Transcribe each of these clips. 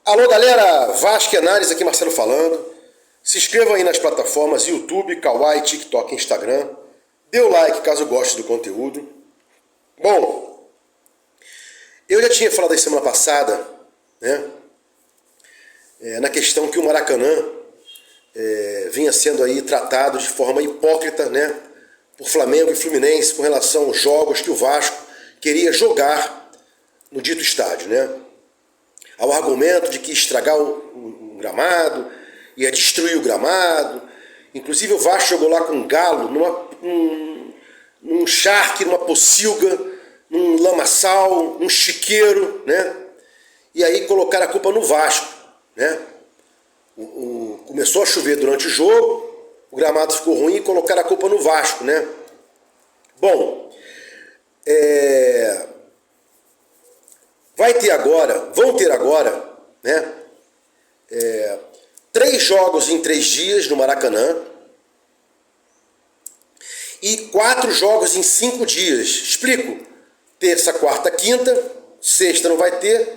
Alô galera, Vasco e Análise, aqui Marcelo falando. Se inscreva aí nas plataformas YouTube, Kawaii, TikTok e Instagram. Dê o like caso goste do conteúdo. Bom, eu já tinha falado aí semana passada, né, na questão que o Maracanã vinha sendo aí tratado de forma hipócrita, né, por Flamengo e Fluminense com relação aos jogos que o Vasco queria jogar no dito estádio, né? Ao argumento de que estragar o gramado, ia destruir o gramado. Inclusive o Vasco jogou lá com um galo, num charque, numa pocilga, num lamaçal, num chiqueiro, né? E aí colocaram a culpa no Vasco, né? Começou a chover durante o jogo, o gramado ficou ruim e colocaram a culpa no Vasco, né? Bom, vão ter agora, né, 3 jogos em 3 dias no Maracanã e 4 jogos em 5 dias. Explico. Terça, quarta, quinta, sexta não vai ter,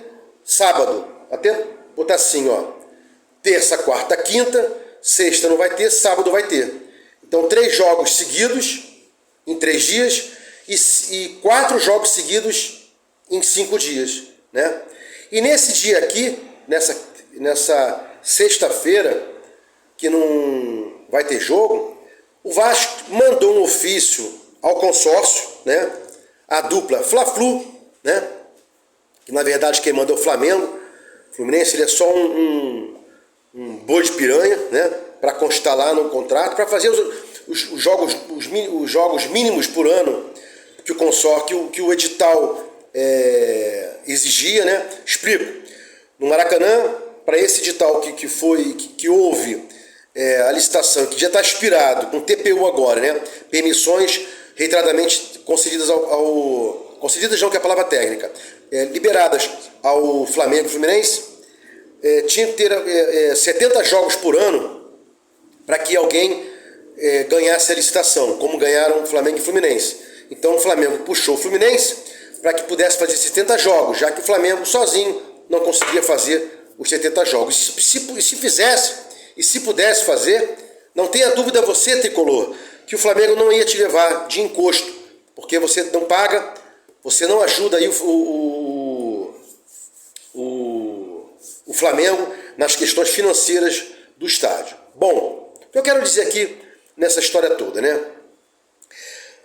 sábado, até botar assim, ó. Terça, quarta, quinta, sexta não vai ter, sábado vai ter. Então 3 jogos seguidos em 3 dias e 4 jogos seguidos em 5 dias, né? E nesse dia aqui, nessa sexta-feira, que não vai ter jogo, o Vasco mandou um ofício ao consórcio, né? A dupla Fla-Flu, né? Que na verdade quem mandou é o Flamengo. O Fluminense ele é só um boi de piranha, né? Para constar lá no contrato, para fazer os jogos mínimos por ano que o consórcio, que o edital exigia, né? Explico. No Maracanã, para esse edital que houve a licitação, que já está expirado, com TPU agora, né? Permissões reiteradamente concedidas concedidas não, que é a palavra técnica, liberadas ao Flamengo e Fluminense, tinha que ter 70 jogos por ano para que alguém ganhasse a licitação, como ganharam o Flamengo e Fluminense. Então o Flamengo puxou o Fluminense para que pudesse fazer 70 jogos, já que o Flamengo sozinho não conseguia fazer os 70 jogos. E se pudesse fazer, não tenha dúvida você, tricolor, que o Flamengo não ia te levar de encosto, porque você não paga, você não ajuda aí o Flamengo nas questões financeiras do estádio. Bom, o que eu quero dizer aqui nessa história toda, né?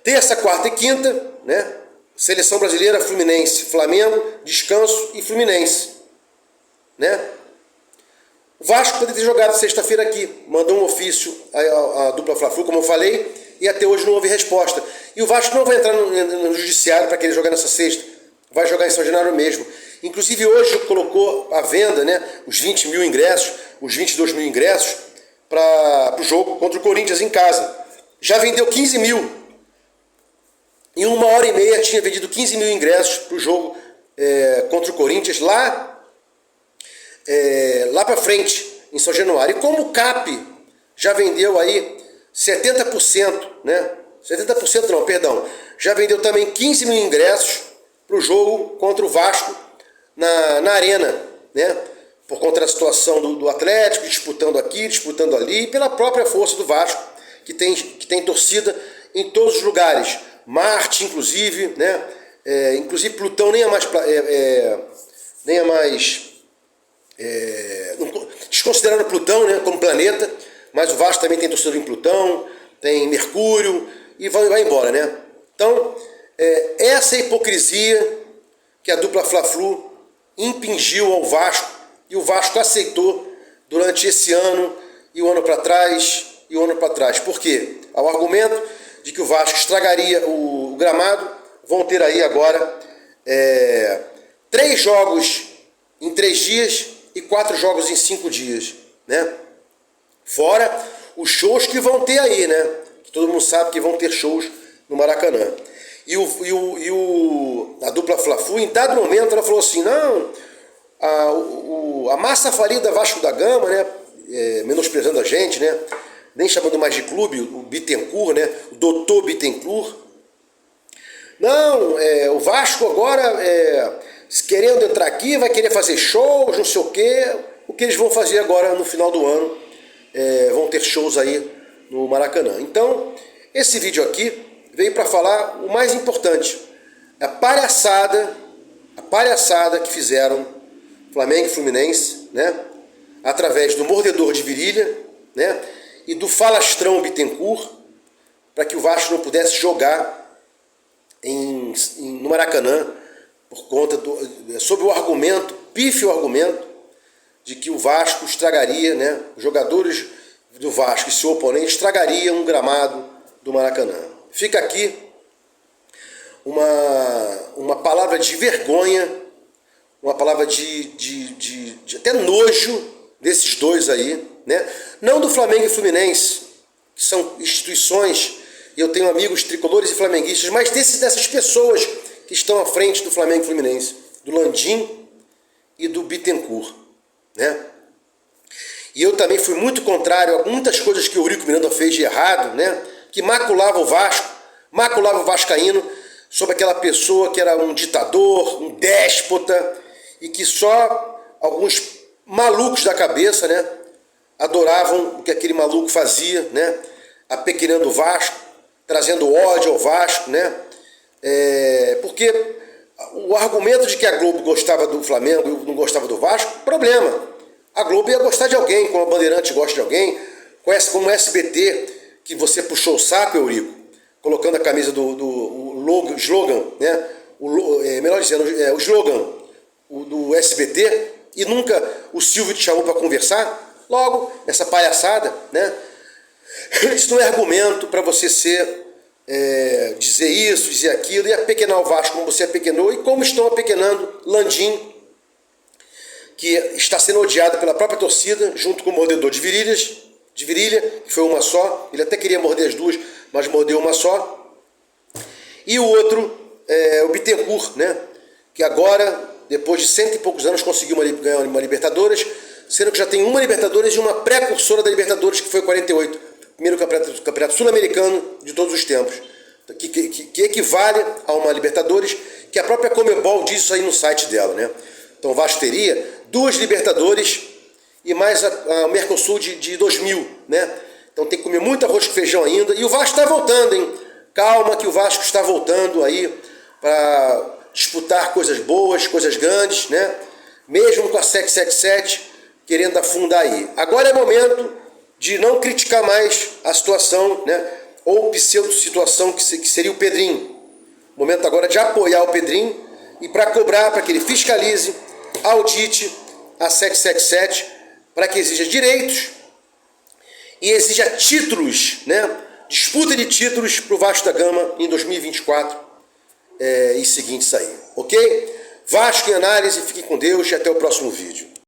Terça, quarta e quinta, né? Seleção brasileira, Fluminense, Flamengo, descanso e Fluminense, né? O Vasco poderia ter jogado sexta-feira aqui, mandou um ofício à dupla Fla-Flu, como eu falei, e até hoje não houve resposta. E o Vasco não vai entrar no judiciário para querer jogar nessa sexta, vai jogar em São Januário mesmo. Inclusive hoje colocou à venda, né, os 20 mil ingressos, os 22 mil ingressos para o jogo contra o Corinthians em casa. Já vendeu 15 mil. Em 1h30 tinha vendido 15 mil ingressos para o jogo contra o Corinthians lá para frente, em São Januário. E como o CAP já vendeu aí 70%, né? 70% não, perdão. Já vendeu também 15 mil ingressos para o jogo contra o Vasco na Arena, né? Por conta da situação do Atlético, disputando aqui, disputando ali, e pela própria força do Vasco, que tem torcida em todos os lugares. Marte, inclusive, né? Inclusive Plutão nem é mais desconsiderando Plutão, né, como planeta, mas o Vasco também tem torcedor em Plutão, tem Mercúrio e vai embora, né? Então, essa hipocrisia que a dupla Fla-Flu impingiu ao Vasco, e o Vasco aceitou durante esse ano e o ano para trás e o ano para trás. Por quê? Ao argumento de que o Vasco estragaria o gramado, vão ter aí agora 3 jogos em 3 dias e 4 jogos em 5 dias, né? Fora os shows que vão ter aí, né? Que todo mundo sabe que vão ter shows no Maracanã. E a dupla Fla-Flu, em dado momento, ela falou assim, não, a massa falida Vasco da Gama, né? Menosprezando a gente, né? Nem chamando mais de clube, o Bittencourt, né? O doutor Bittencourt. Não, o Vasco agora querendo entrar aqui, vai querer fazer shows, não sei o quê. O que eles vão fazer agora no final do ano, vão ter shows aí no Maracanã. Então, esse vídeo aqui veio para falar o mais importante, a palhaçada que fizeram Flamengo e Fluminense, né? Através do mordedor de virilha, né? E do falastrão Bittencourt, para que o Vasco não pudesse jogar no Maracanã, por conta sob o argumento, pífio argumento, de que o Vasco estragaria, né? Os jogadores do Vasco e seu oponente estragariam um gramado do Maracanã. Fica aqui uma palavra de vergonha, uma palavra de até nojo desses dois aí, né? Não do Flamengo e Fluminense, que são instituições, e eu tenho amigos tricolores e flamenguistas, mas dessas pessoas que estão à frente do Flamengo e Fluminense, do Landim e do Bittencourt, né? E eu também fui muito contrário a muitas coisas que o Eurico Miranda fez de errado, né? Que maculava o Vasco, maculava o vascaíno, sobre aquela pessoa que era um ditador, um déspota, e que só alguns malucos da cabeça, né, adoravam o que aquele maluco fazia, né, apequenando o Vasco, trazendo ódio ao Vasco, né, porque o argumento de que a Globo gostava do Flamengo e não gostava do Vasco, problema. A Globo ia gostar de alguém, como a Bandeirante gosta de alguém, como o SBT, que você puxou o saco, Eurico, colocando a camisa do slogan, né, melhor dizendo, o slogan do SBT, e nunca o Silvio te chamou para conversar. Logo, essa palhaçada, né? Isso não é argumento para você dizer isso, dizer aquilo, e apequenar o Vasco como você apequenou, e como estão apequenando Landim, que está sendo odiado pela própria torcida, junto com o mordedor de virilha, que foi uma só. Ele até queria morder as duas, mas mordeu uma só. E o outro, o Bittencourt, né? Que agora, depois de 100 e poucos anos, conseguiu ganhar uma Libertadores, sendo que já tem uma Libertadores e uma precursora da Libertadores, que foi 48, primeiro campeonato sul-americano de todos os tempos, que equivale a uma Libertadores, que a própria Conmebol diz isso aí no site dela, né? Então o Vasco teria 2 Libertadores e mais a Mercosul de 2000, né? Então tem que comer muito arroz com feijão ainda, e o Vasco está voltando, hein? Calma que o Vasco está voltando aí para disputar coisas boas, coisas grandes, né? Mesmo com a 777 querendo afundar aí. Agora é momento de não criticar mais a situação, né? Ou pseudo-situação que seria o Pedrinho. Momento agora de apoiar o Pedrinho e para cobrar, para que ele fiscalize, audite a 777, para que exija direitos e exija títulos, né? Disputa de títulos para o Vasco da Gama em 2024 e seguintes aí, ok? Vasco em análise, fiquem com Deus e até o próximo vídeo.